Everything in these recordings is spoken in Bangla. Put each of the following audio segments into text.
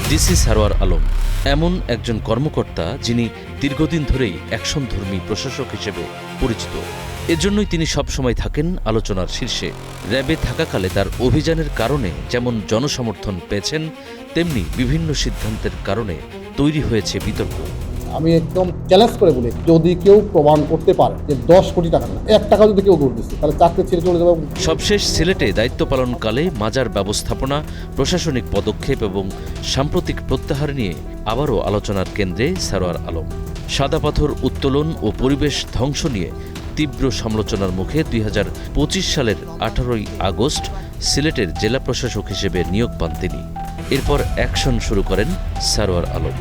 ডিসি সারোয়ার আলম এমন একজন কর্মকর্তা যিনি দীর্ঘদিন ধরেই অ্যাকশনধর্মী প্রশাসক হিসেবে পরিচিত। এজন্যই তিনি সবসময় থাকেন আলোচনার শীর্ষে। র্যাবে থাকাকালে তার অভিযানের কারণে যেমন জনসমর্থন পেয়েছেন, তেমনি বিভিন্ন সিদ্ধান্তের কারণে তৈরি হয়েছে বিতর্ক। আমি একদম চ্যালেঞ্জ করে বলি, যদি কেউ প্রমাণ করতে পারে যে 10 কোটি টাকা না 1 টাকা যদি কেউ ঘুষ দিচ্ছে, তাহলে চাকরি ছেড়ে চলে যাবে। সবশেষ সিলেটে দায়িত্ব পালনকালে মাজার ব্যবস্থাপনা, প্রশাসনিক পদক্ষেপ এবং সাম্প্রতিক প্রত্যাহার নিয়ে আবারও আলোচনার কেন্দ্রে সারোয়ার আলম। সাদা পাথর উত্তোলন ও পরিবেশ ধ্বংস নিয়ে তীব্র সমালোচনার মুখে 2025 সালের 18ই আগস্ট সিলেটের জেলা প্রশাসক হিসেবে নিয়োগ পান তিনি। এরপর অ্যাকশন শুরু করেন সারোয়ার আলম।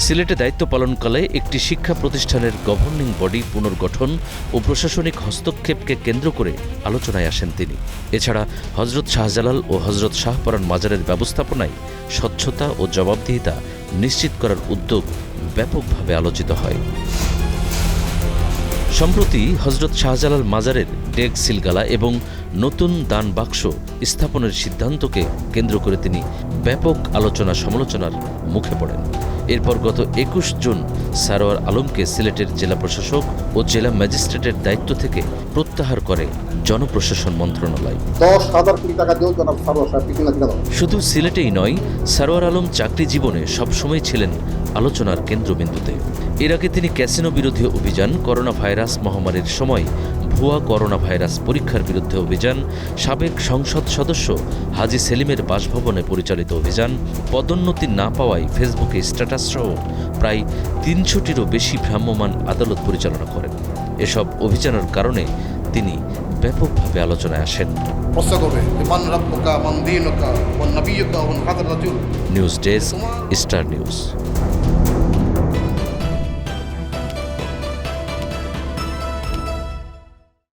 সিলেটে দায়িত্ব পালনকালে একটি শিক্ষা প্রতিষ্ঠানের গভর্নিং বডি পুনর্গঠন ও প্রশাসনিক হস্তক্ষেপকে কেন্দ্র করে আলোচনায় আসেন তিনি। এছাড়া হজরত শাহজালাল ও হজরত শাহপরান মাজারের ব্যবস্থাপনায় স্বচ্ছতা ও জবাবদিহিতা নিশ্চিত করার উদ্যোগ ব্যাপকভাবে আলোচিত হয়। সম্প্রতি হজরত শাহজালাল মাজারের ডেক সিলগালা এবং নতুন দান বাক্স স্থাপনের সিদ্ধান্তকে কেন্দ্র করে তিনি ব্যাপক আলোচনা সমালোচনার মুখে পড়েন। এরপর গত 21 জুন সারোয়ার আলমকে সিলেটের জেলা প্রশাসক ও জেলা ম্যাজিস্ট্রেটের দায়িত্ব থেকে প্রত্যাহার করে জনপ্রশাসন মন্ত্রণালয়। 10,000 কোটি টাকা দিয়েও জনাব সারোয়ার সাহেব পিছনে দিতে হবে। শুধু সিলেটেই নয়, সারোয়ার আলম চাকরি জীবনে সবসময় ছিলেন আলোচনার কেন্দ্রবিন্দুতে। এর আগে তিনি ক্যাসিনো বিরোধী অভিযান, করোনা ভাইরাস মহামারীর সময় ভুয়া করোনা ভাইরাস পরীক্ষার বিরুদ্ধে অভিযান, সাবেক সংসদ সদস্য হাজী সেলিমের বাসভবনে পরিচালিত অভিযান, পদোন্নতি না পাওয়ায় ফেসবুকে স্ট্যাটাস সহ প্রায় 300টিরও বেশি ভ্রাম্যমাণ আদালত পরিচালনা করেন। এসব অভিযানের কারণে তিনি ব্যাপকভাবে আলোচনায় আসেন। News desk, star news.